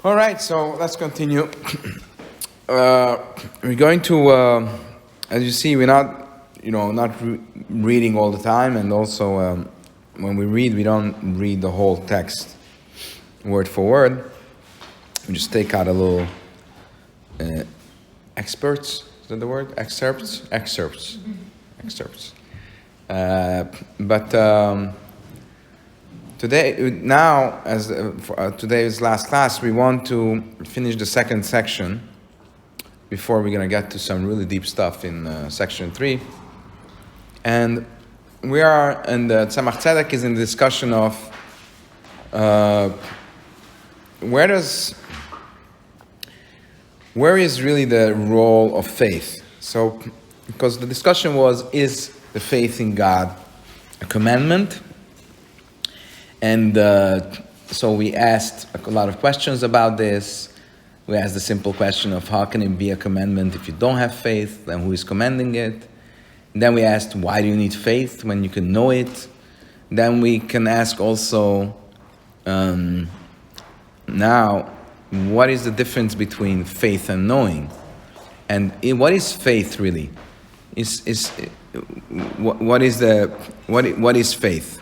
All right, so let's continue. We're going to, as you see, we're not reading all the time, and also when we read, we don't read the whole text word for word. We just take out a little excerpts. Is that the word? Excerpts. But today, now, as for today's last class, we want to finish the second section before we're going to get to some really deep stuff in section 3. And we are, and Tzemach Tzedek is in the discussion of where is really the role of faith? So, because the discussion was, is the faith in God a commandment? And so we asked a lot of questions about this. We asked the simple question of how can it be a commandment if you don't have faith, then who is commanding it? And then we asked, why do you need faith when you can know it? Then we can ask also, now, what is the difference between faith and knowing? And what is faith really? What is faith?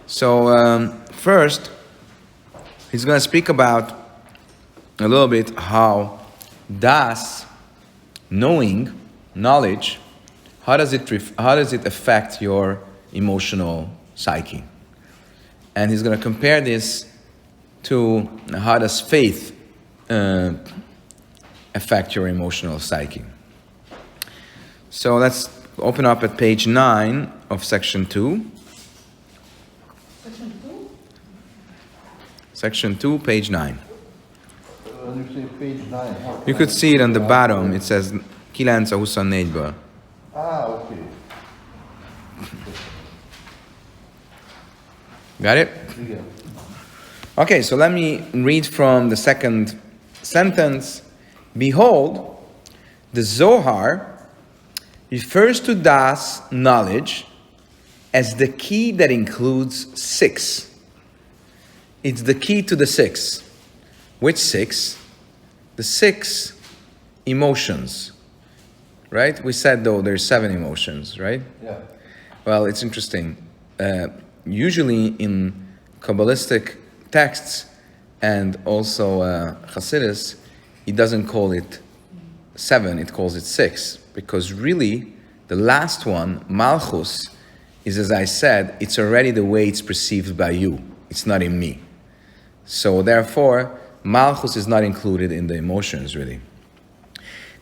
So first, he's going to speak about a little bit how knowledge, how does it affect your emotional psyche? And he's going to compare this to how does faith affect your emotional psyche. So let's open up at page 9 of section 2. Section 2, page 9. When you say page 9, you could see it on the bottom. It says 924-ba. Okay. Got it? Yeah. Okay, so let me read from the second sentence. Behold, the Zohar refers to Das, knowledge, as the key that includes 6. It's the key to the 6. Which 6? The 6 emotions, right? We said, though, there's 7 emotions, right? Yeah. Well, it's interesting. Usually in Kabbalistic texts and also Hasidus, it doesn't call it 7, it calls it 6. Because really, the last one, Malchus, is, as I said, it's already the way it's perceived by you. It's not in me. So therefore, Malchus is not included in the emotions, really.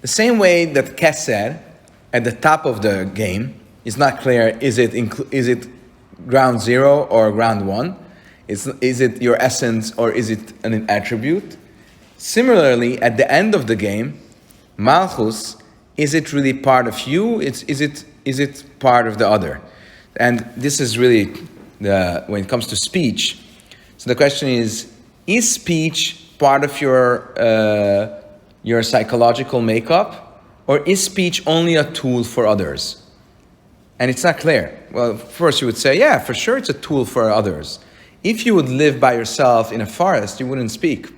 The same way that Kesed, at the top of the game, is not clear, is it ground 0 or ground 1? Is it your essence or is it an attribute? Similarly, at the end of the game, Malchus, is it really part of you? Is it part of the other? And this is really when it comes to speech. So the question is speech part of your psychological makeup, or is speech only a tool for others? And it's not clear. Well, first you would say, yeah, for sure it's a tool for others. If you would live by yourself in a forest, you wouldn't speak,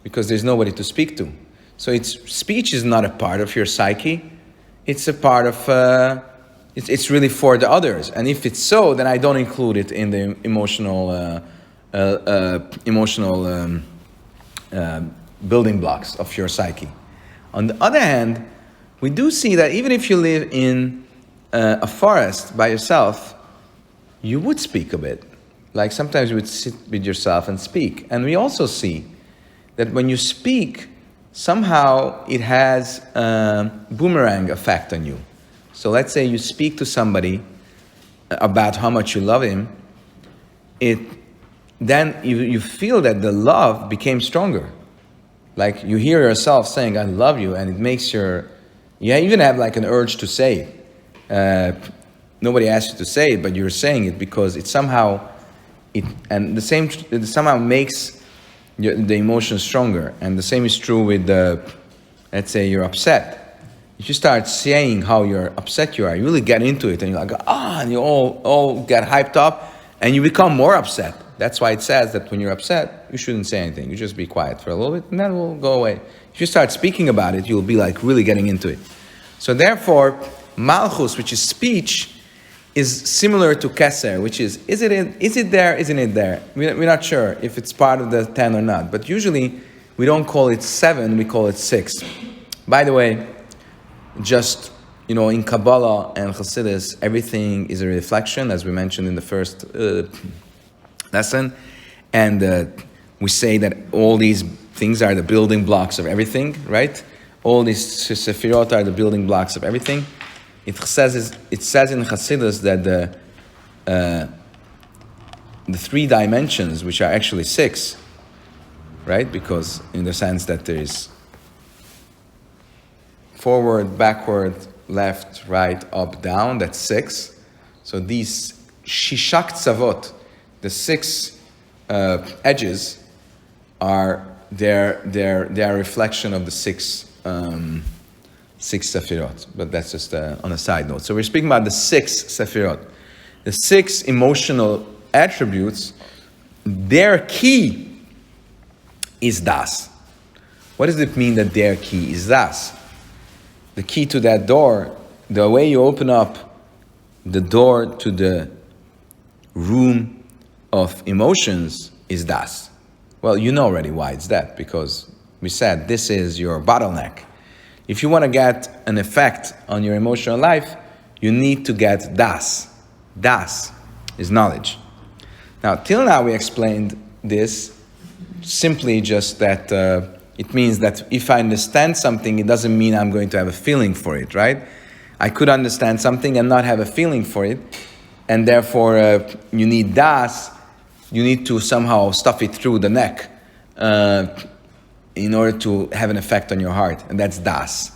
because there's nobody to speak to. So speech is not a part of your psyche. It's a part of, it's really for the others. And if it's so, then I don't include it in the emotional building blocks of your psyche. On the other hand, we do see that even if you live in a forest by yourself, you would speak a bit. Like sometimes you would sit with yourself and speak. And we also see that when you speak, somehow it has a boomerang effect on you. So let's say you speak to somebody about how much you love him, then you feel that the love became stronger. Like you hear yourself saying, I love you, and it makes you even have like an urge to say it. Nobody asked you to say it, but you're saying it because it somehow makes the emotion stronger. And the same is true with let's say you're upset. If you start saying how upset you are, you really get into it, and you're like, and you all get hyped up, and you become more upset. That's why it says that when you're upset, you shouldn't say anything. You just be quiet for a little bit, and then it will go away. If you start speaking about it, you'll be like really getting into it. So therefore, malchus, which is speech, is similar to keser, which is it there, isn't it there? We're not sure if it's part of the 10 or not, but usually we don't call it 7, we call it 6. By the way, just, in Kabbalah and Chassidus, everything is a reflection, as we mentioned in the first lesson, and we say that all these things are the building blocks of everything, right? All these sefirot are the building blocks of everything. It says in Chassidus that the 3 dimensions, which are actually 6, right? Because in the sense that there is forward, backward, left, right, up, down, that's 6. So these shishak tzavot, the 6 edges, are their reflection of the 6 sefirot, but that's just on a side note. So we're speaking about the 6 sefirot. The 6 emotional attributes, their key is das. What does it mean that their key is das? The key to that door, the way you open up the door to the room of emotions is das. Well, you know already why it's that, because we said this is your bottleneck. If you want to get an effect on your emotional life, you need to get das. Das is knowledge. Now, till now we explained this simply just that it means that if I understand something, it doesn't mean I'm going to have a feeling for it, right? I could understand something and not have a feeling for it, and therefore you need das. You need to somehow stuff it through the neck in order to have an effect on your heart, and that's das.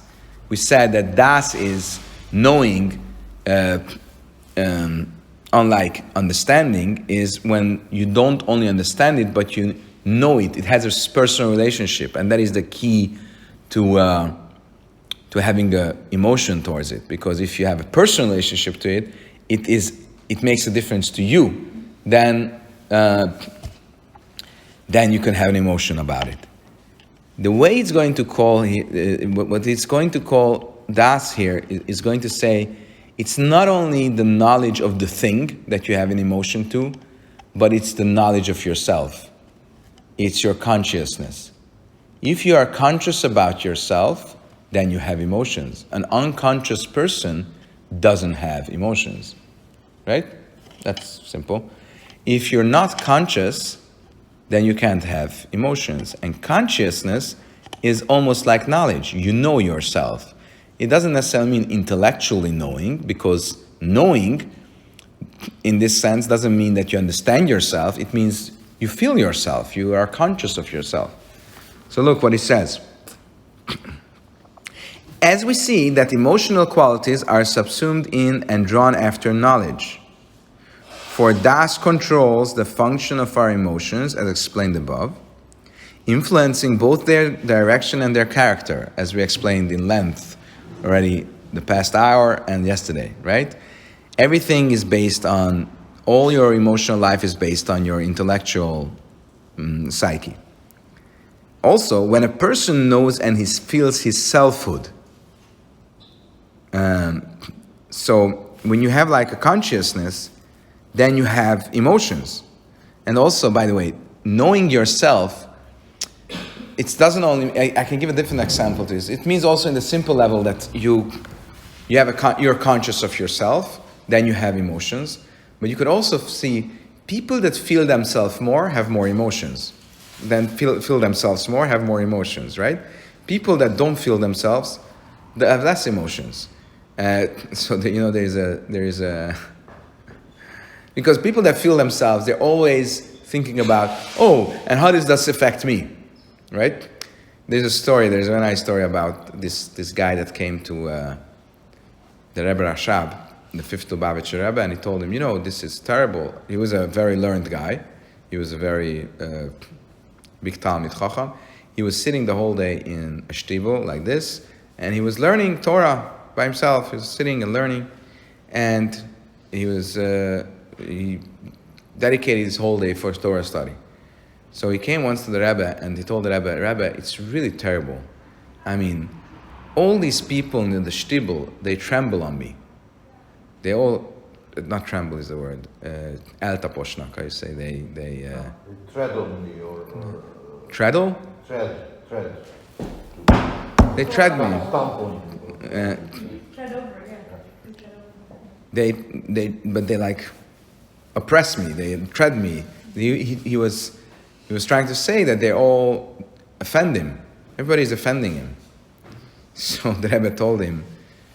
We said that das is knowing, unlike understanding, is when you don't only understand it, but you know it. It has a personal relationship, and that is the key to having an emotion towards it. Because if you have a personal relationship to it, it makes a difference to you. Then you can have an emotion about it. The way it's going to call, what it's going to call das here is going to say, it's not only the knowledge of the thing that you have an emotion to, but it's the knowledge of yourself. It's your consciousness. If you are conscious about yourself, then you have emotions. An unconscious person doesn't have emotions, right? That's simple. If you're not conscious, then you can't have emotions. And consciousness is almost like knowledge. You know yourself. It doesn't necessarily mean intellectually knowing, because knowing in this sense doesn't mean that you understand yourself. It means you feel yourself. You are conscious of yourself. So look what it says. As we see that emotional qualities are subsumed in and drawn after knowledge. For das controls the function of our emotions, as explained above, influencing both their direction and their character, as we explained in length already the past hour and yesterday, right? Everything is based on, all your emotional life is based on your intellectual psyche. Also, when a person knows and feels his selfhood, so when you have like a consciousness, then you have emotions. And also, by the way, knowing yourself, it doesn't only, I can give a different example to this. It means also in the simple level that you're conscious of yourself, then you have emotions. But you could also see people that feel themselves more have more emotions. Then feel themselves more have more emotions, right? People that don't feel themselves, they have less emotions. So there is a because people that feel themselves, they're always thinking about, and how does this affect me, right? There's a very nice story about this guy that came to the Rebbe Rashab, the fifth Lubavitcher Rebbe, and he told him, this is terrible. He was a very learned guy. He was a very big Talmid Chacham. He was sitting the whole day in a shtivo like this, and he was learning Torah by himself. He was sitting and learning, and he was dedicated his whole day for Torah study. So he came once to the Rebbe and he told the Rebbe, it's really terrible. I mean, all these people in the shtibel, they tremble on me. They all, not tremble is the word, el taposhnak, I say, they tread on me or treadle? tread. They tread me. Stomp on you. Tread over, yeah. But they like oppress me. They tread me. He was trying to say that they all offend him. Everybody's offending him. So the Rebbe told him,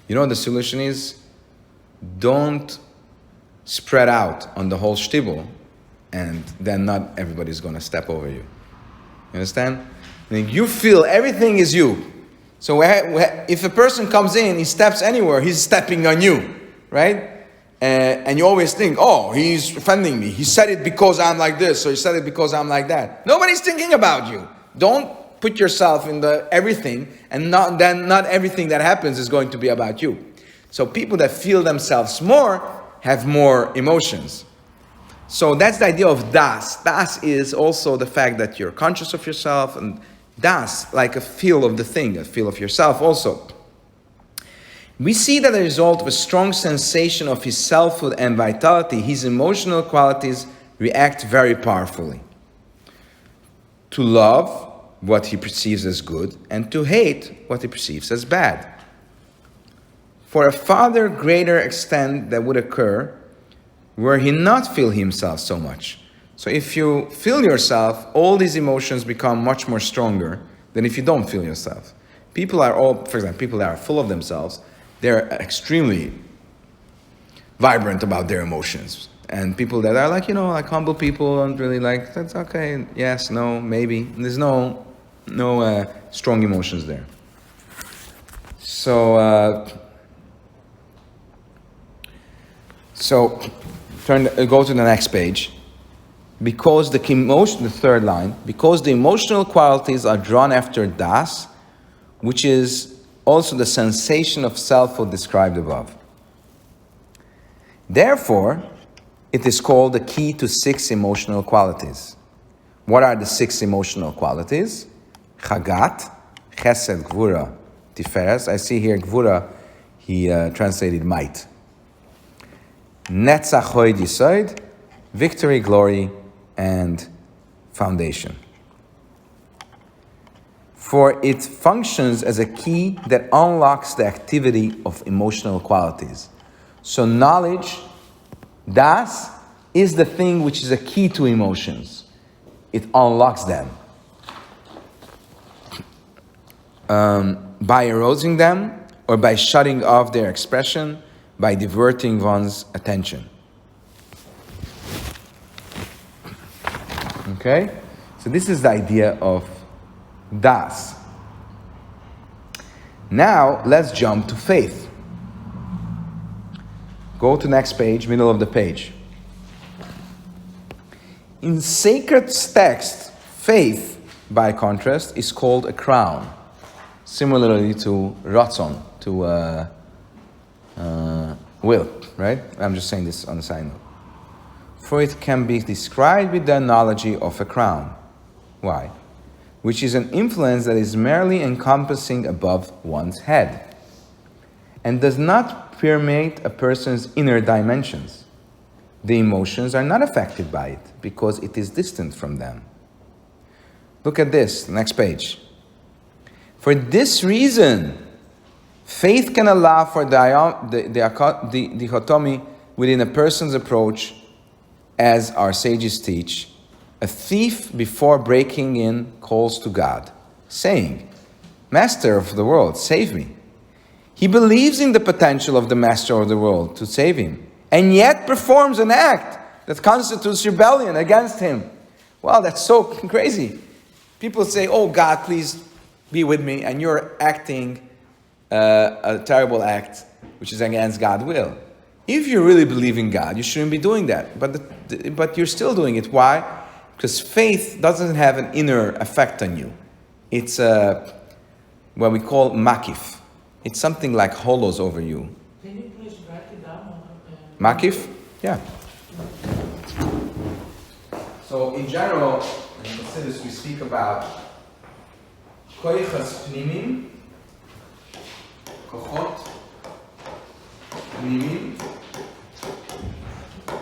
you know what the solution is? Don't spread out on the whole shtibel, and then not everybody's going to step over you. You understand? Like you feel everything is you. So if a person comes in, he steps anywhere, he's stepping on you, right? And you always think, oh, he's offending me. He said it because I'm like this, or he said it because I'm like that. Nobody's thinking about you. Don't put yourself in the everything, and not everything that happens is going to be about you. So people that feel themselves more have more emotions. So that's the idea of das. Das is also the fact that you're conscious of yourself, and das, like a feel of the thing, a feel of yourself also. We see that as a result of a strong sensation of his selfhood and vitality, his emotional qualities react very powerfully. To love what he perceives as good, and to hate what he perceives as bad. For a farther greater extent that would occur were he not feel himself so much. So if you feel yourself, all these emotions become much more stronger than if you don't feel yourself. People are all, for example, people that are full of themselves, they're extremely vibrant about their emotions. And people that are like, like humble people, don't really like, that's okay, yes, no, maybe. There's no strong emotions there. So go to the next page. Because the third line, because the emotional qualities are drawn after das, which is also the sensation of selfhood described above. Therefore, it is called the key to 6 emotional qualities. What are the 6 emotional qualities? Chagat, Chesed, Gvura, Tiferes. I see here Gvura, he translated might. Netzach, Hod, Yesod, victory, glory, and foundation. For it functions as a key that unlocks the activity of emotional qualities. So knowledge, das, is the thing which is a key to emotions. It unlocks them. By arousing them, or by shutting off their expression, by diverting one's attention. Okay? So this is the idea of das. Now, let's jump to faith. Go to next page, middle of the page. In sacred text, faith, by contrast, is called a crown. Similarly to ratzon, to will, right? I'm just saying this on the side note. For it can be described with the analogy of a crown. Why? Which is an influence that is merely encompassing above one's head and does not permeate a person's inner dimensions. The emotions are not affected by it because it is distant from them. Look at this, next page. For this reason, faith can allow for the dichotomy within a person's approach, as our sages teach. A thief before breaking in calls to God, saying, Master of the world, save me. He believes in the potential of the Master of the world to save him, and yet performs an act that constitutes rebellion against him. Well, that's so crazy. People say, oh God, please be with me, and you're acting a terrible act which is against God's will. If you really believe in God, you shouldn't be doing that. But you're still doing it. Why? Because faith doesn't have an inner effect on you. It's what we call makif. It's something like hollows over you. Can you please write it down? Makif? Yeah. So in general, in Chassidus we speak about koichas pnimim, kochot pnimim,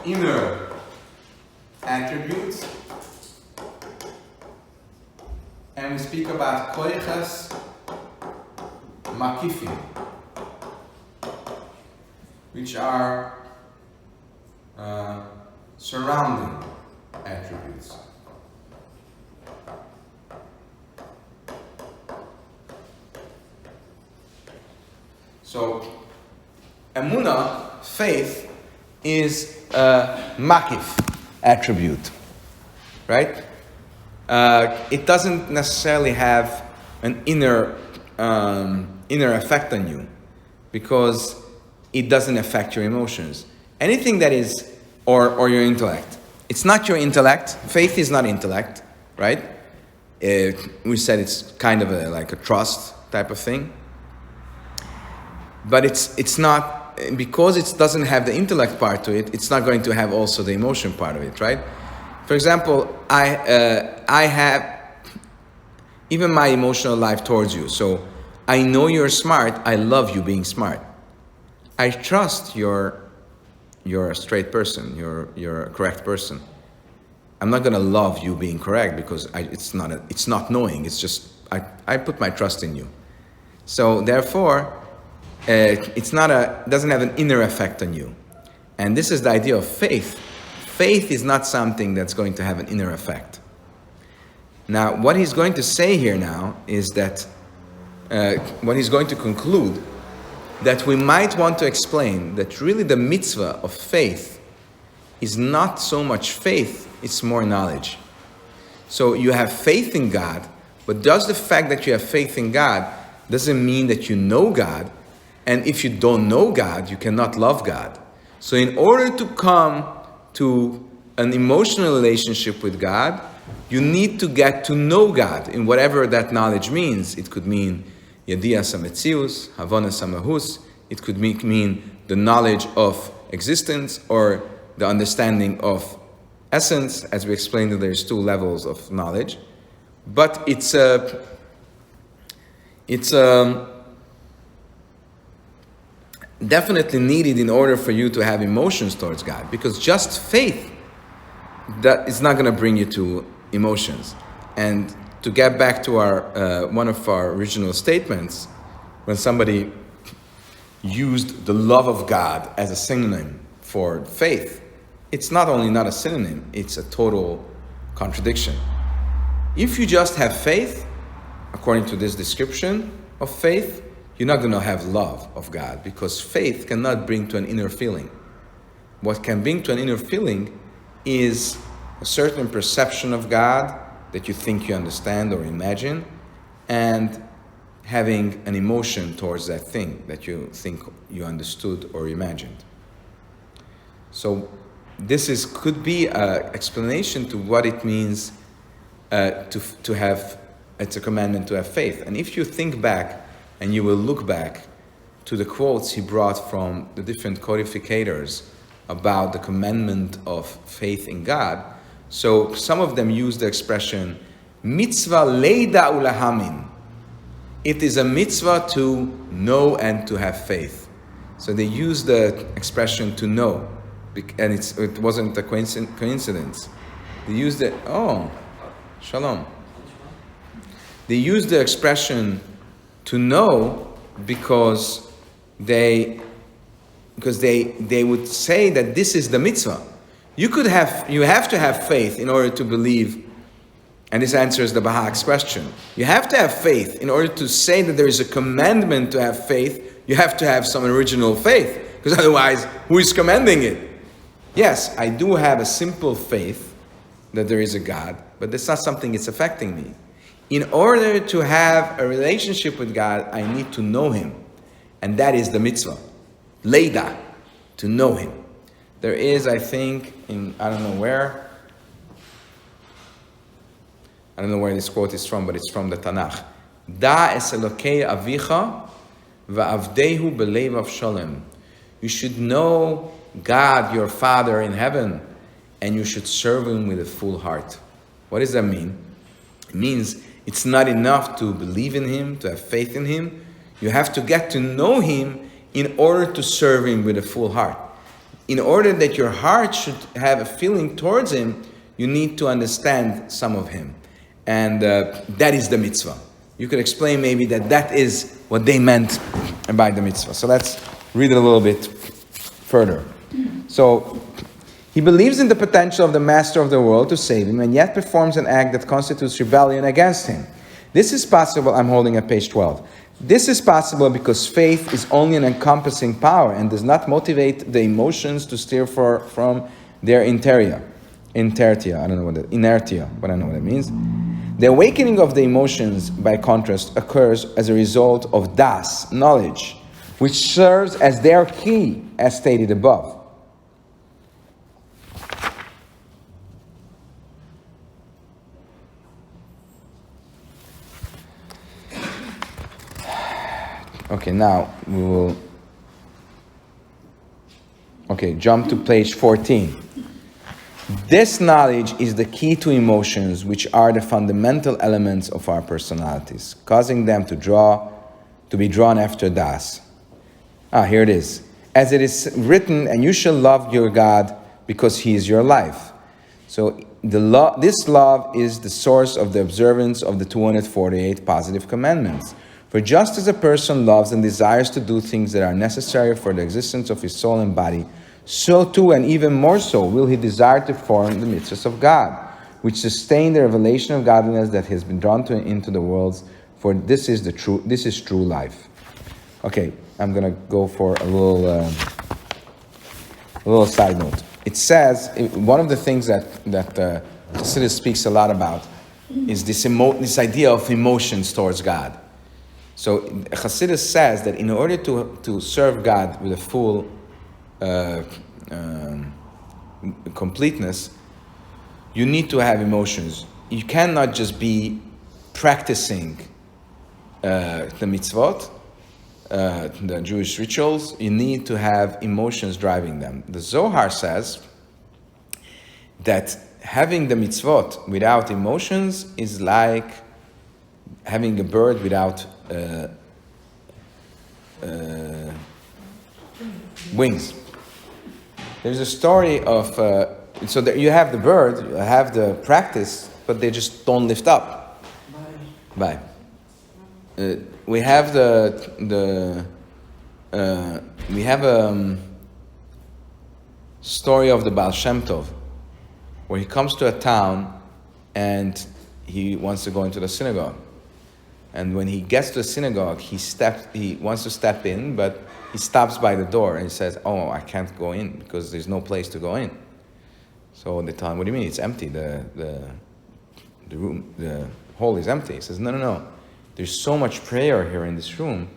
inner attributes, and we speak about koichas makifim, which are surrounding attributes. So, emunah, faith, is a makif attribute, right? It doesn't necessarily have an inner effect on you, because it doesn't affect your emotions. Anything that is, or your intellect. It's not your intellect. Faith is not intellect, right? We said it's kind of like a trust type of thing. But it's not, because it doesn't have the intellect part to it, it's not going to have also the emotion part of it, right? For example, I have even my emotional life towards you. So I know you're smart. I love you being smart. I trust you're a straight person. You're a correct person. I'm not going to love you being correct because it's not knowing. It's just I put my trust in you. So therefore, it doesn't have an inner effect on you. And this is the idea of faith. Faith is not something that's going to have an inner effect. Now, what he's going to say here now is that what he's going to conclude, that we might want to explain that really the mitzvah of faith is not so much faith, it's more knowledge. So you have faith in God, but does the fact that you have faith in God doesn't mean that you know God, and if you don't know God, you cannot love God. So in order to come to an emotional relationship with God, you need to get to know God in whatever that knowledge means. It could mean Yedias HaMetzius, Havonas HaMahus. It could mean the knowledge of existence or the understanding of essence. As we explained, there's two levels of knowledge. But it's definitely needed in order for you to have emotions towards God. Because just faith that is not going to bring you to emotions. And to get back to our one of our original statements, when somebody used the love of God as a synonym for faith, it's not only not a synonym, it's a total contradiction. If you just have faith, according to this description of faith, you're not going to have love of God, because faith cannot bring to an inner feeling. What can bring to an inner feeling is a certain perception of God that you think you understand or imagine, and having an emotion towards that thing that you think you understood or imagined. So this could be an explanation to what it means to have, it's a commandment to have faith. And if you think back, and you will look back to the quotes he brought from the different codificators about the commandment of faith in God, so some of them use the expression, mitzvah leida ulahamin. It is a mitzvah to know and to have faith. So they use the expression to know, and it wasn't a coincidence. They used it, shalom. They used the expression to know because they would say that this is the mitzvah. You have to have faith in order to believe, and this answers the Baha'ak's question. You have to have faith in order to say that there is a commandment to have faith. You have to have some original faith, because otherwise, who is commanding it? Yes, I do have a simple faith that there is a God, but that's not something that's affecting me. In order to have a relationship with God, I need to know Him, and that is the mitzvah, leida, to know Him. There is, I think, I don't know where this quote is from, but it's from the Tanakh. Da es Elokei avicha va'avdehu b'leiv avshalem. You should know God, your Father in heaven, and you should serve him with a full heart. What does that mean? It means it's not enough to believe in him, to have faith in him. You have to get to know him in order to serve him with a full heart. In order that your heart should have a feeling towards him, you need to understand some of him. And that is the mitzvah. You could explain maybe that is what they meant by the mitzvah. So let's read it a little bit further. So, he believes in the potential of the master of the world to save him, and yet performs an act that constitutes rebellion against him. This is possible, I'm holding at page 12. This is possible because faith is only an encompassing power and does not motivate the emotions to steer from their inertia. I don't know what inertia, but I know what it means. The awakening of the emotions, by contrast, occurs as a result of das, knowledge, which serves as their key, as stated above. Okay, now we will jump to page 14. This knowledge is the key to emotions, which are the fundamental elements of our personalities, causing them to be drawn after das. Here it is. As it is written, and you shall love your God because he is your life. So this love is the source of the observance of the 248 positive commandments. For just as a person loves and desires to do things that are necessary for the existence of his soul and body, so too, and even more so, will he desire to perform the mitzvahs of God, which sustain the revelation of godliness that has been drawn into the worlds. For this is true life. Okay, I'm gonna go for a little side note. It says one of the things that Chassidus speaks a lot about is this idea of emotions towards God. So Chassidus says that in order to serve God with a full completeness, you need to have emotions. You cannot just be practicing the mitzvot, the Jewish rituals. You need to have emotions driving them. The Zohar says that having the mitzvot without emotions is like having a bird without wings. There's a story of, so that you have the bird, you have the practice, but they just don't lift up. Bye. We have we have a story of the Baal Shem Tov, where he comes to a town and he wants to go into the synagogue. And when he gets to the synagogue, he wants to step in, but he stops by the door and he says, "Oh, I can't go in because there's no place to go in." So they tell him, "What do you mean? It's empty. The room, the hall is empty." He says, No. There's so much prayer here in this room,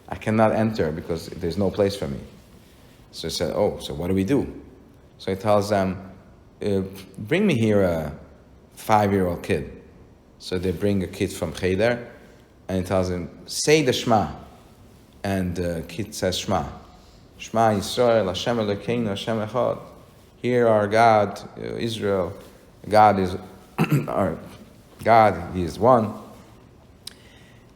I cannot enter because there's no place for me. So he said, "Oh, so what do we do?" So he tells them, "Bring me here a 5-year-old kid." So they bring a kid from Cheder, and he tells him, "Say the Shema." And the kid says Shema. Shema Yisrael, Hashem Elokeinu, Hashem Echad. Hear our God, Israel. God is our God, He is one.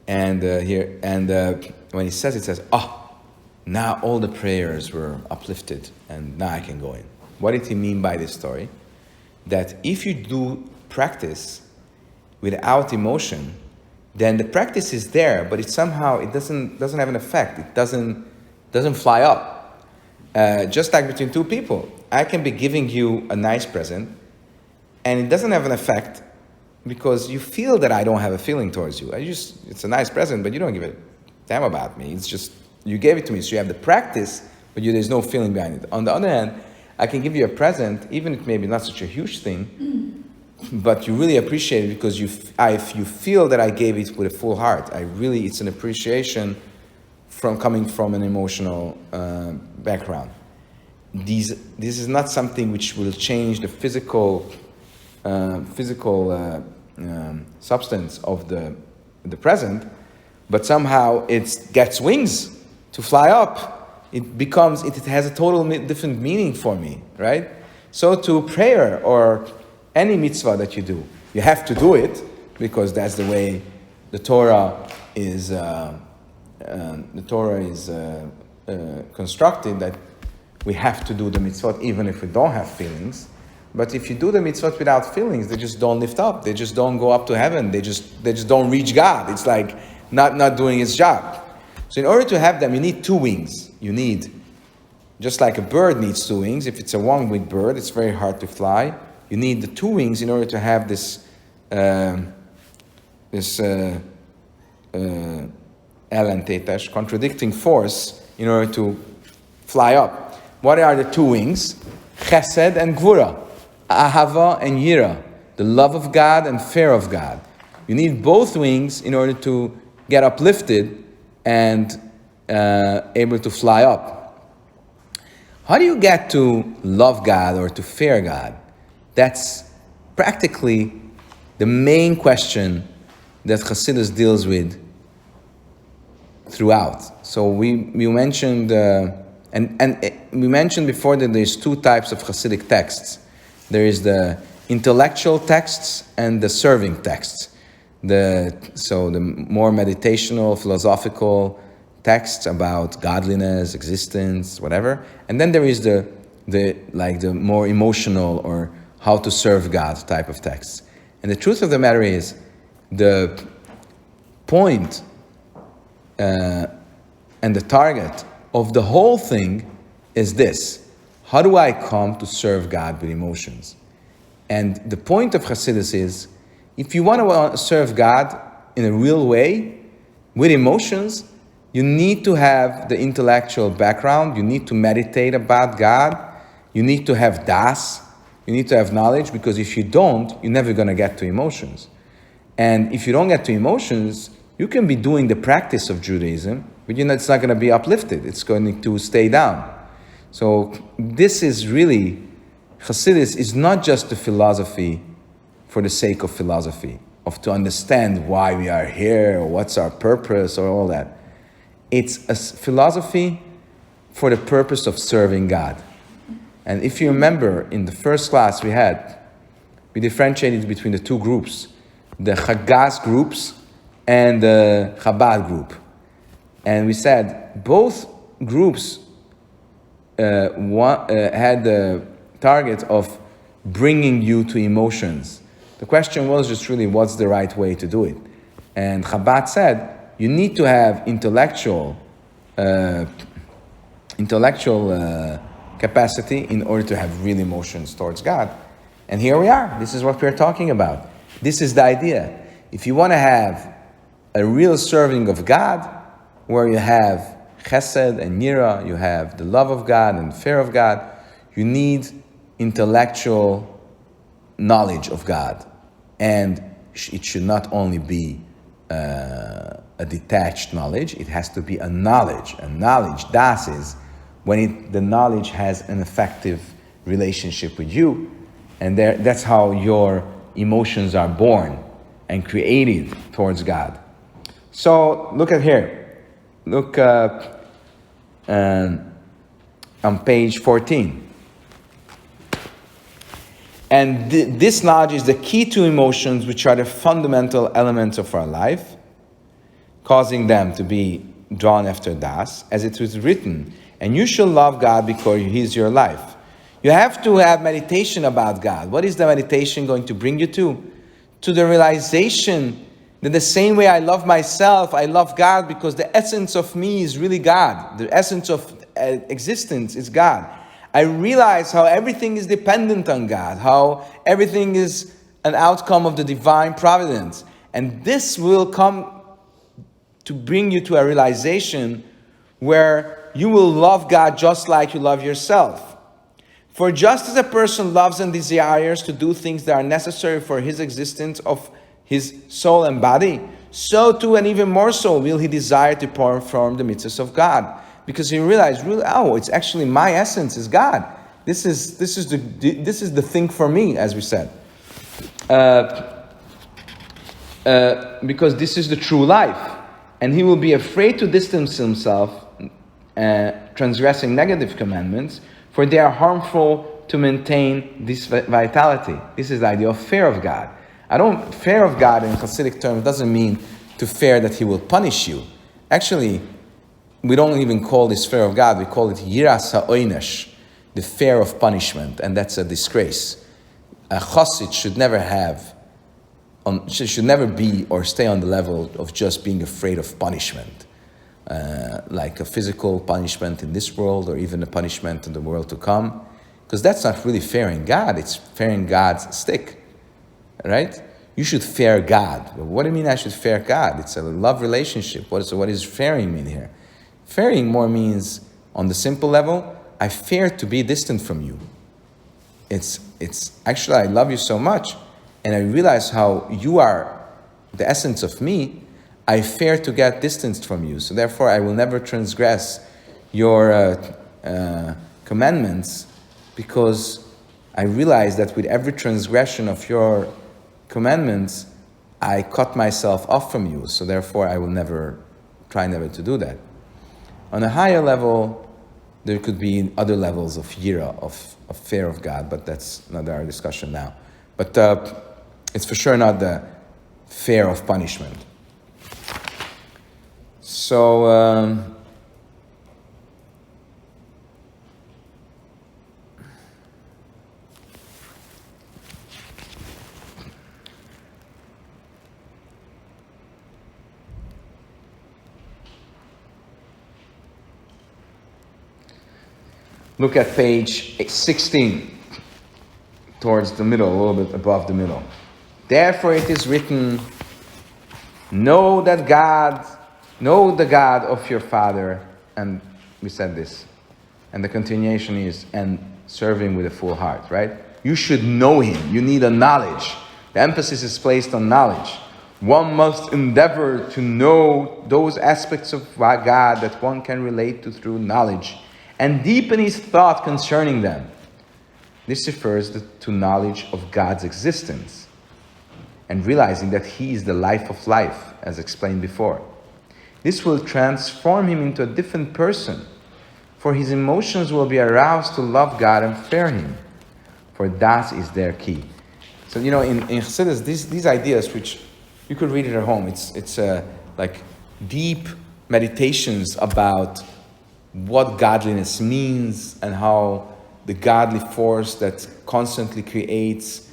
And when he says it, says, now all the prayers were uplifted, and now I can go in. What did he mean by this story? That if you do practice without emotion, then the practice is there, but it doesn't have an effect. It doesn't fly up. Just like between two people, I can be giving you a nice present, and it doesn't have an effect because you feel that I don't have a feeling towards you. It's a nice present, but you don't give a damn about me. It's just you gave it to me, so you have the practice, but there's no feeling behind it. On the other hand, I can give you a present, even if it may be not such a huge thing, but you really appreciate it because you feel that I gave it with a full heart. It's an appreciation coming from an emotional background. This is not something which will change the physical substance of the present, but somehow it gets wings to fly up. It has a totally different meaning for me, right? So too prayer or any mitzvah that you do, you have to do it because that's the way the Torah is constructed, that we have to do the mitzvot even if we don't have feelings. But if you do the mitzvot without feelings, they just don't lift up. They just don't go up to heaven. They just don't reach God. It's like not doing its job. So in order to have them, you need two wings. You need, just like a bird needs two wings. If it's a one-winged bird, it's very hard to fly. You need the two wings in order to have this ellentétes, contradicting force in order to fly up. What are the two wings? Chesed and Gvura. Ahava and Yira. The love of God and fear of God. You need both wings in order to get uplifted and able to fly up. How do you get to love God or to fear God? That's practically the main question that Chassidus deals with throughout. So we mentioned we mentioned before that there's two types of Chassidic texts. There is the intellectual texts and the serving texts. The more meditational, philosophical texts about godliness, existence, whatever. And then there is the more emotional or how to serve God type of texts. And the truth of the matter is, the point and the target of the whole thing is this: how do I come to serve God with emotions? And the point of Chassidus is, if you want to serve God in a real way, with emotions, you need to have the intellectual background, you need to meditate about God, you need to have das, you need to have knowledge, because if you don't, you're never going to get to emotions. And if you don't get to emotions, you can be doing the practice of Judaism, but it's not going to be uplifted, it's going to stay down. So this is really, Chassidus is not just a philosophy for the sake of philosophy, of to understand why we are here, or what's our purpose, or all that. It's a philosophy for the purpose of serving God. And if you remember, in the first class we differentiated between the two groups, the Chagas groups and the Chabad group. And we said both groups had the target of bringing you to emotions. The question was just really, what's the right way to do it? And Chabad said, you need to have intellectual capacity in order to have real emotions towards God. And here we are. This is what we're talking about. This is the idea. If you want to have a real serving of God, where you have chesed and yira, you have the love of God and fear of God, you need intellectual knowledge of God. And it should not only be a detached knowledge, it has to be a knowledge. A knowledge, das is, when the knowledge has an effective relationship with you, and that's how your emotions are born and created towards God. So look at here. Look on page 14. And this knowledge is the key to emotions, which are the fundamental elements of our life, causing them to be drawn after das, as it was written, and you shall love God because He is your life. You have to have meditation about God. What is the meditation going to bring you to? To the realization that the same way I love myself, I love God because the essence of me is really God. The essence of existence is God. I realize how everything is dependent on God, how everything is an outcome of the divine providence. And this will come to bring you to a realization where you will love God just like you love yourself. For just as a person loves and desires to do things that are necessary for his existence of his soul and body, so too and even more so will he desire to perform the mitzvahs of God. Because he realized, really, it's actually my essence is God. This is the thing for me, as we said. Because this is the true life. And he will be afraid to distance himself, transgressing negative commandments, for they are harmful to maintain this vitality. This is the idea of fear of God. Fear of God in Hasidic terms doesn't mean to fear that he will punish you. Actually, we don't even call this fear of God, we call it yiras ha'oinesh, the fear of punishment, and that's a disgrace. A chassid should never be or stay on the level of just being afraid of punishment, like a physical punishment in this world or even a punishment in the world to come, because that's not really fearing God, it's fearing God's stick, right? You should fear God. What do you mean I should fear God? It's a love relationship. What is fearing mean here? Fearing more means, on the simple level, I fear to be distant from you. It's actually, I love you so much, and I realize how you are the essence of me. I fear to get distanced from you, so therefore I will never transgress your commandments, because I realize that with every transgression of your commandments, I cut myself off from you, so therefore I will try never to do that. On a higher level, there could be other levels of yira, of fear of God, but that's not our discussion now. But it's for sure not the fear of punishment. So, look at page 16, towards the middle, a little bit above the middle. Therefore it is written, know the God of your father, and we said this, and the continuation is, and serve him with a full heart, right? You should know him, you need a knowledge. The emphasis is placed on knowledge. One must endeavor to know those aspects of God that one can relate to through knowledge, and deepen his thought concerning them. This refers to knowledge of God's existence and realizing that he is the life of life, as explained before. This will transform him into a different person, for his emotions will be aroused to love God and fear him, for that is their key. So, in Chassidus, these ideas, which you could read it at home, it's like deep meditations about what godliness means and how the godly force that constantly creates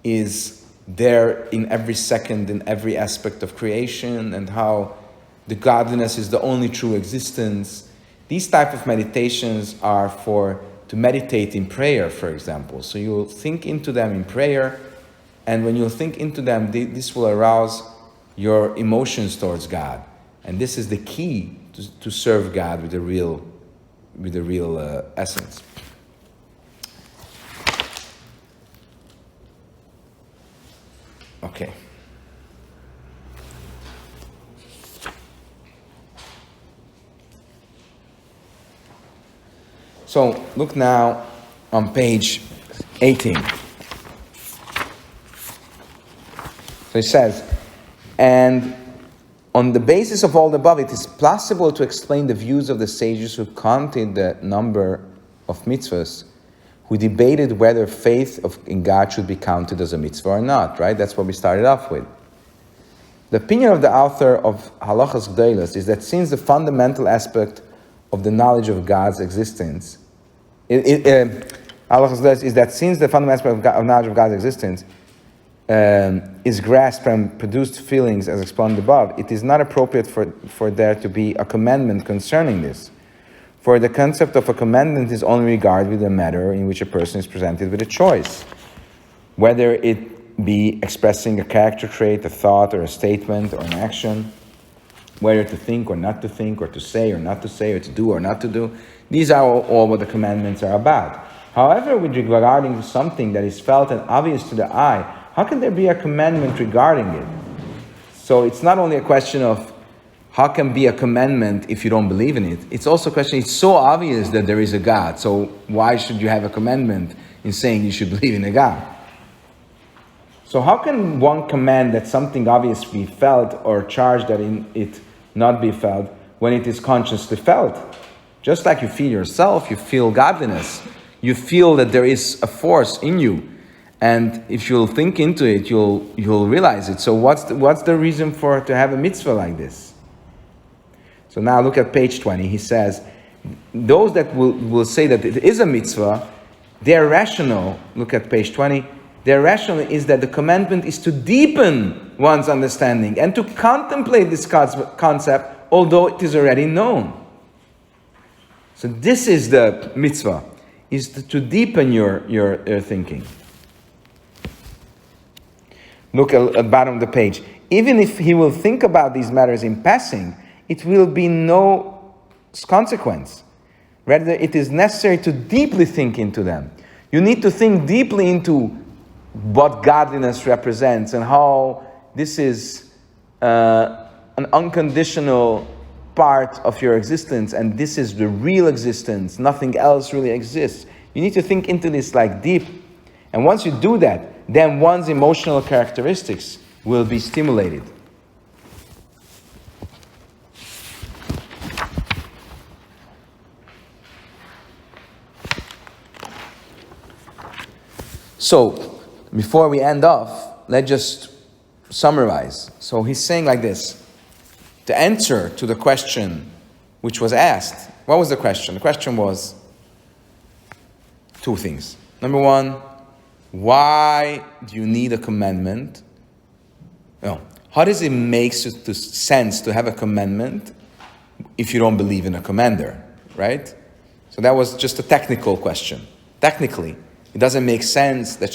is there in every second, in every aspect of creation, and how the godliness is the only true existence. These type of meditations are to meditate in prayer, for example. So you'll think into them in prayer, and when you think into them, this will arouse your emotions towards God. And this is the key to serve God with the real essence. Okay. So look now on page 18. So it says, and on the basis of all the above, it is possible to explain the views of the sages who counted the number of mitzvahs, who debated whether faith in God should be counted as a mitzvah or not, right? That's what we started off with. The opinion of the author of Halachas Gdeilas is that since the fundamental aspect of the knowledge of God's existence, Halachas Gdeilas is that since the fundamental aspect of knowledge of God's existence is grasped and produced feelings as explained above, it is not appropriate for there to be a commandment concerning this. For the concept of a commandment is only regarded with a matter in which a person is presented with a choice, whether it be expressing a character trait, a thought, or a statement, or an action, whether to think or not to think, or to say or not to say, or to do or not to do. These are all what the commandments are about. However, with regarding something that is felt and obvious to the eye, how can there be a commandment regarding it? So it's not only a question of how can be a commandment if you don't believe in it. It's also a question, it's so obvious that there is a God, so why should you have a commandment in saying you should believe in a God? So how can one command that something obvious be felt or charge that it not be felt when it is consciously felt? Just like you feel yourself, you feel godliness. You feel that there is a force in you, and if you'll think into it, you'll realize it. So what's the reason to have a mitzvah like this? So now look at page 20. He says, those that will say that it is a mitzvah, their rationale, look at page 20, their rationale is that the commandment is to deepen one's understanding and to contemplate this concept, although it is already known. So this is the mitzvah, is to deepen your thinking. Look at the bottom of the page. Even if he will think about these matters in passing, it will be no consequence. Rather, it is necessary to deeply think into them. You need to think deeply into what godliness represents and how this is an unconditional part of your existence, and this is the real existence. Nothing else really exists. You need to think into this like deep. And once you do that, then one's emotional characteristics will be stimulated. So, before we end off, let's just summarize. So he's saying like this. The answer to the question which was asked, what was the question? The question was two things. Number one, why do you need a commandment? No. How does it make sense to have a commandment if you don't believe in a commander, right? So that was just a technical question. Technically, it doesn't make sense that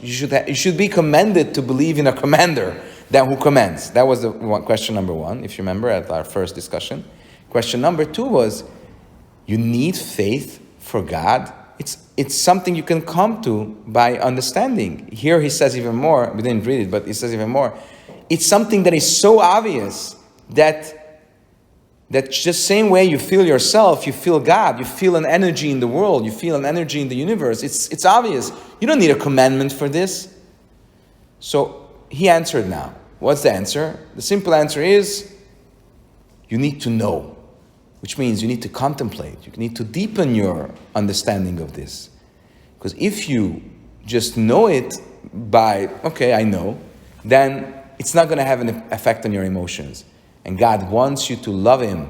you should be commanded to believe in a commander than who commands. That was question number one, if you remember at our first discussion. Question number two was, you need faith for God. It's something you can come to by understanding. Here he says even more, we didn't read it, but he says even more. It's something that is so obvious that just same way you feel yourself, you feel God, you feel an energy in the world, you feel an energy in the universe. It's obvious. You don't need a commandment for this. So he answered now. What's the answer? The simple answer is, you need to know, which means you need to contemplate. You need to deepen your understanding of this. Because if you just know it by, okay, I know, then it's not going to have an effect on your emotions. And God wants you to love Him.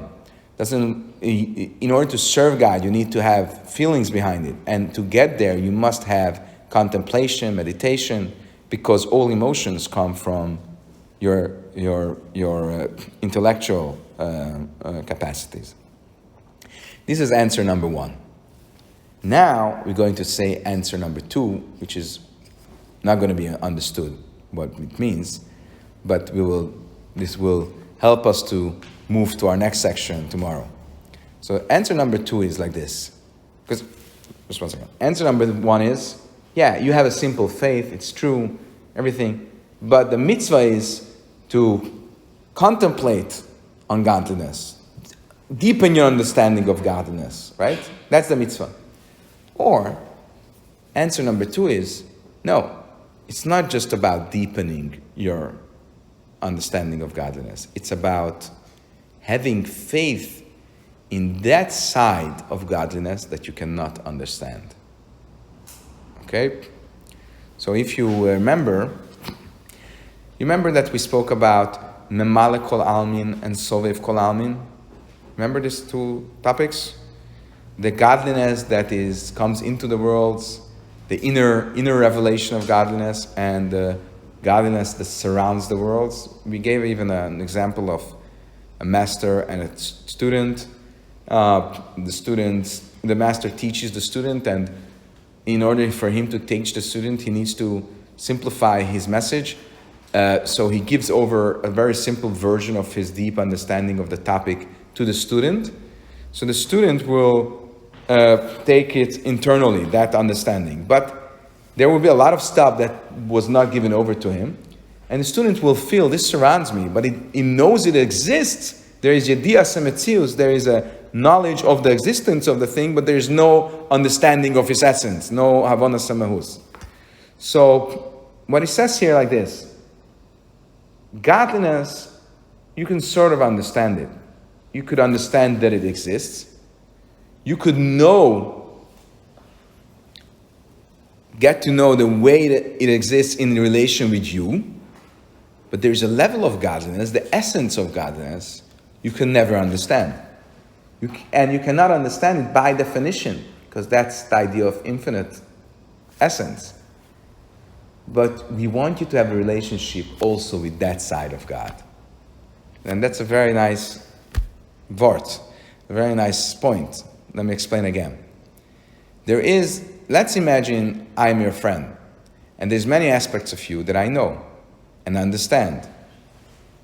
In order to serve God, you need to have feelings behind it. And to get there, you must have contemplation, meditation, because all emotions come from your intellectual capacities. This is answer number one. Now we're going to say answer number two, which is not going to be understood what it means, but this will help us to move to our next section tomorrow. So answer number two is like this. Because, just one second. Answer number one is, yeah, you have a simple faith, it's true, everything, but the mitzvah is to contemplate on godliness, deepen your understanding of godliness, right? That's the mitzvah. Or, answer number two is, no, it's not just about deepening your understanding of godliness. It's about having faith in that side of godliness that you cannot understand. Okay? So if you remember that we spoke about Memale Kol Almin and Sovev Kol Almin? Remember these two topics? The godliness that comes into the worlds, the inner revelation of godliness, and the godliness that surrounds the worlds. We gave even an example of a master and a student. The master teaches the student, and in order for him to teach the student, he needs to simplify his message. So he gives over a very simple version of his deep understanding of the topic to the student. So the student will take it internally, that understanding. But there will be a lot of stuff that was not given over to him. And the student will feel, this surrounds me, but he knows it exists. There is yedias hametzius, there is a knowledge of the existence of the thing, but there is no understanding of its essence, no havanas hamahus. So, what he says here like this, godliness, you can sort of understand it. You could understand that it exists. You could know get to know the way that it exists in relation with you, but there's a level of godliness, the essence of godliness, you can never understand. And you cannot understand it by definition, because that's the idea of infinite essence. But we want you to have a relationship also with that side of God. And that's a very nice vort, a very nice point. Let me explain again. Let's imagine I'm your friend, and there's many aspects of you that I know and understand.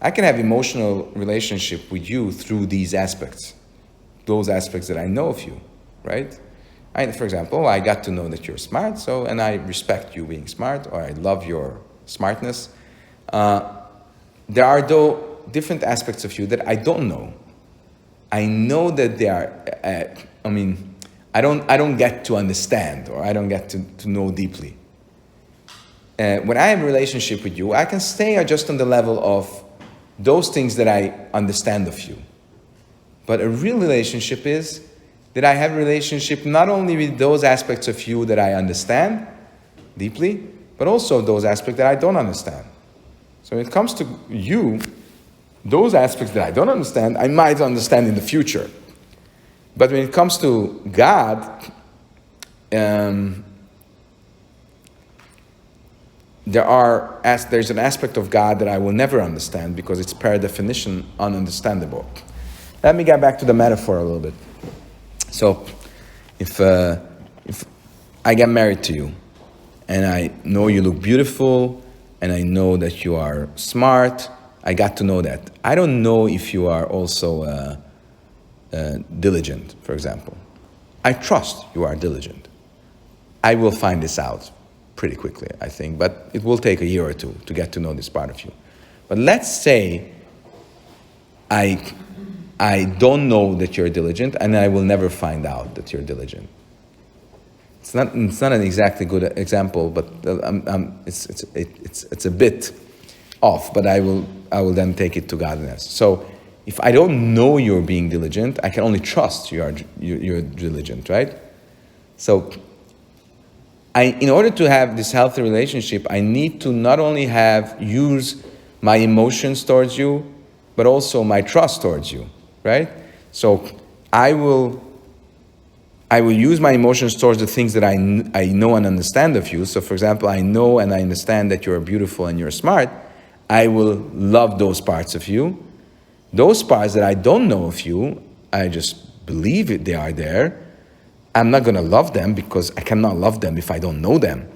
I can have emotional relationship with you through these aspects, those aspects that I know of you, right? For example, I got to know that you're smart, and I respect you being smart, or I love your smartness. There are though different aspects of you that I don't know. I know that they are, I don't get to understand, or I don't get to know deeply. When I have a relationship with you, I can stay just on the level of those things that I understand of you. But a real relationship is that I have a relationship not only with those aspects of you that I understand deeply, but also those aspects that I don't understand. So when it comes to you, those aspects that I don't understand, I might understand in the future. But when it comes to God, there's an aspect of God that I will never understand because it's per definition ununderstandable. Let me get back to the metaphor a little bit. So, if I get married to you, and I know you look beautiful, and I know that you are smart, I got to know that. I don't know if you are also diligent, for example. I trust you are diligent. I will find this out pretty quickly, I think, but it will take a year or two to get to know this part of you. But let's say I don't know that you're diligent, and I will never find out that you're diligent. It's not an exactly good example, but it's a bit off. But I will then take it to godliness. So if I don't know you're being diligent, I can only trust you're diligent, right? So in order to have this healthy relationship, I need to not only use my emotions towards you, but also my trust towards you, right? So I will use my emotions towards the things that I know and understand of you. So for example, I know and I understand that you're beautiful and you're smart. I will love those parts of you. Those parts that I don't know of you, I just believe they are there. I'm not going to love them because I cannot love them if I don't know them.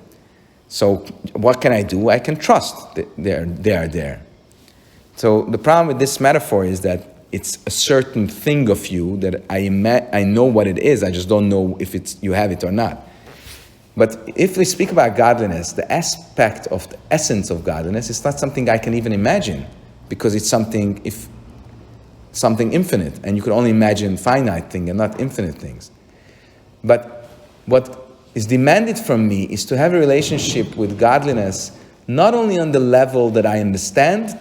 So what can I do? I can trust that they are there. So the problem with this metaphor is that it's a certain thing of you that I know what it is. I just don't know if you have it or not. But if we speak about godliness, the aspect of the essence of godliness is not something I can even imagine, because it's something infinite, and you can only imagine finite things and not infinite things. But what is demanded from me is to have a relationship with godliness, not only on the level that I understand,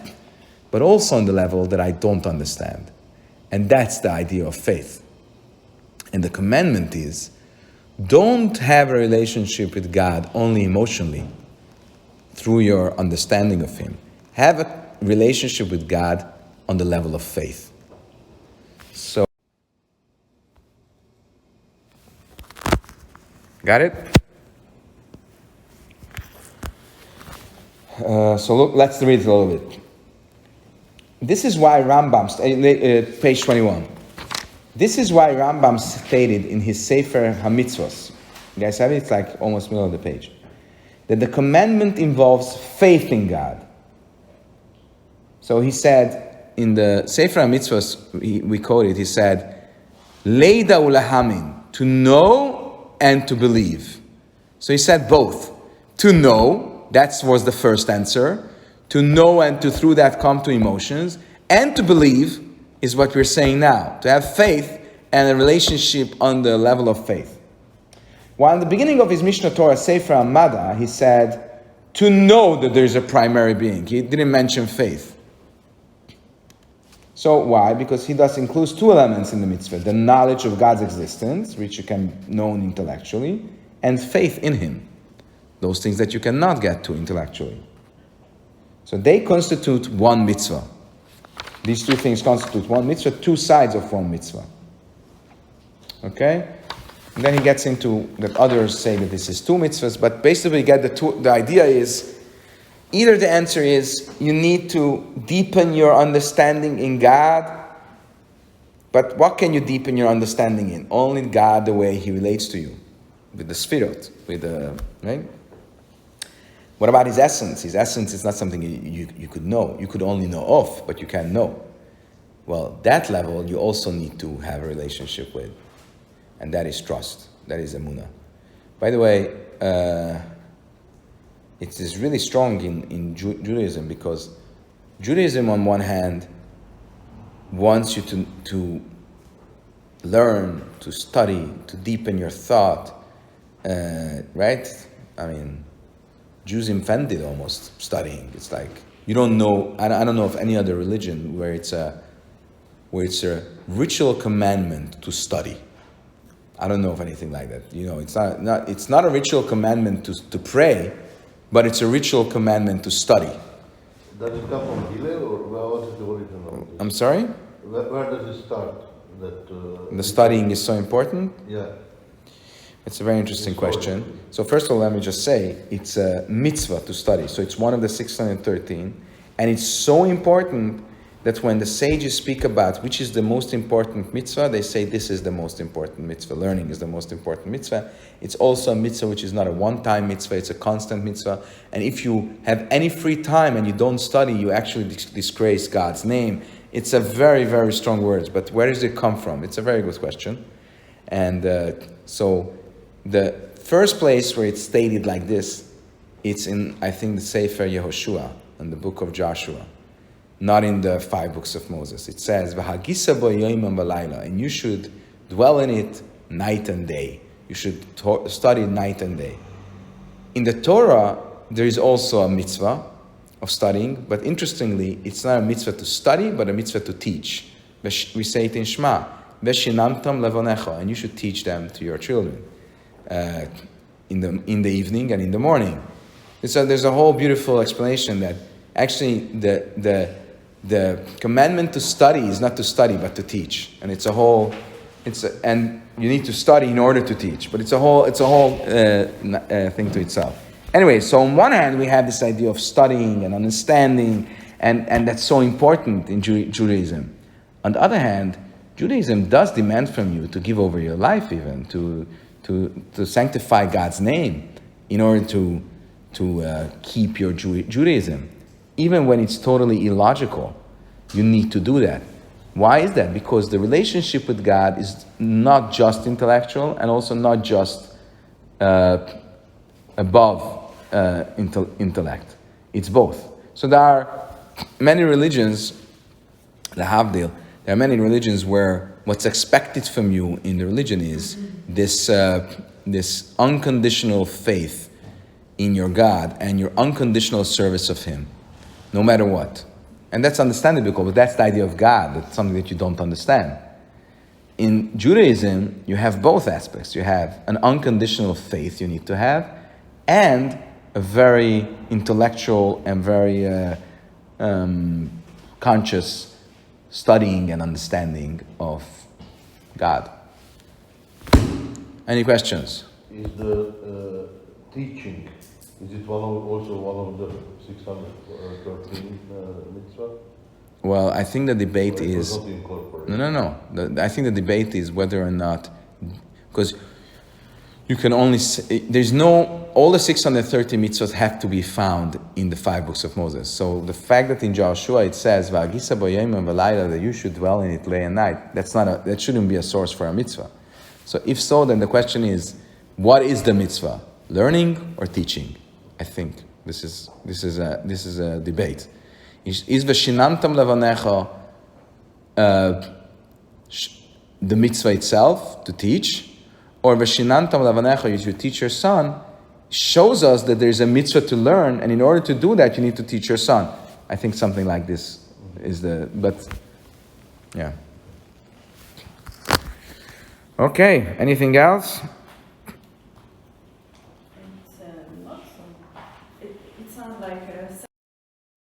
but also on the level that I don't understand. And that's the idea of faith. And the commandment is, don't have a relationship with God only emotionally, through your understanding of Him. Have a relationship with God on the level of faith. So, got it? So look, let's read it a little bit. This is why Rambam, page 21. This is why Rambam stated in his Sefer HaMitzvos, you guys have it? It's like almost middle of the page, that the commandment involves faith in God. So he said, in the Sefer HaMitzvos, we quote it, he said, Leida ulahamin, to know and to believe. So he said both. To know, that was the first answer. To know and to through that come to emotions. And to believe is what we're saying now. To have faith and a relationship on the level of faith. While in the beginning of his Mishnah Torah Sefer Amada, he said, to know that there's a primary being. He didn't mention faith. So why? Because he thus includes two elements in the mitzvah. The knowledge of God's existence, which you can know intellectually, and faith in Him. those things that you cannot get to intellectually. So they constitute one mitzvah. These two things constitute one mitzvah, two sides of one mitzvah. Okay? And then he gets into that others say that this is two mitzvahs, but basically you get the idea is, either the answer is you need to deepen your understanding in God, but what can you deepen your understanding in? Only God, the way He relates to you, with the Sfirot, right? What about His essence? His essence is not something you could know. You could only know of, but you can't know. Well, that level you also need to have a relationship with. And that is trust. That is emunah. By the way, it is really strong in Judaism, because Judaism on one hand wants you to learn, to study, to deepen your thought, right? I mean, Jews invented almost studying. It's like, you don't know, I don't know of any other religion where it's a ritual commandment to study. I don't know of anything like that. You know, it's not a ritual commandment to pray, but it's a ritual commandment to study. Does it come from Hillel, or what is the origin of this? I'm sorry? Where does it start? The studying is so important? Yeah. It's a very interesting question. So first of all, let me just say, it's a mitzvah to study. So it's one of the 613. And it's so important that when the sages speak about which is the most important mitzvah, they say this is the most important mitzvah. Learning is the most important mitzvah. It's also a mitzvah which is not a one-time mitzvah, it's a constant mitzvah. And if you have any free time and you don't study, you actually disgrace God's name. It's a very, very strong words, but where does it come from? It's a very good question. And so the first place where it's stated like this, it's in, I think, the Sefer Yehoshua, in the book of Joshua. Not in the 5 books of Moses. It says, "V'hagisa bo yoimim v'layla," and you should dwell in it night and day. You should study night and day. In the Torah, there is also a mitzvah of studying, but interestingly, it's not a mitzvah to study, but a mitzvah to teach. We say it in Shema, "Veshinantam levonecha," and you should teach them to your children in the evening and in the morning. So there's a whole beautiful explanation that actually the commandment to study is not to study but to teach, and and you need to study in order to teach, but it's a whole thing to itself. Anyway, so on one hand we have this idea of studying and understanding, and that's so important in Judaism. On the other hand, Judaism does demand from you to give over your life, even to sanctify God's name in order to keep your Judaism. Even when it's totally illogical, you need to do that. Why is that? Because the relationship with God is not just intellectual and also not just above intellect. It's both. So there are many religions, the Havdil, there are many religions where what's expected from you in the religion is this unconditional faith in your God and your unconditional service of Him, no matter what. And that's understandable, but that's the idea of God. That's something that you don't understand. In Judaism, you have both aspects. You have an unconditional faith you need to have, and a very intellectual and very conscious studying and understanding of God. Any questions? Is the teaching, is it also one of the 613 mitzvah? Well, I think the debate is... No. I think the debate is whether or not... Because you can only... all the 630 mitzvahs have to be found in the 5 books of Moses. So the fact that in Joshua it says, "V'agisa bo yoimim v'layla," that you should dwell in it day and night, that shouldn't be a source for a mitzvah. So if so, then the question is, what is the mitzvah? Learning or teaching? I think this is a debate. Is v'shinantam levanecha the mitzvah itself to teach, or v'shinantam levanecha, you should teach your son, shows us that there's a mitzvah to learn, and in order to do that, you need to teach your son. I think something like this is yeah. Okay. Anything else?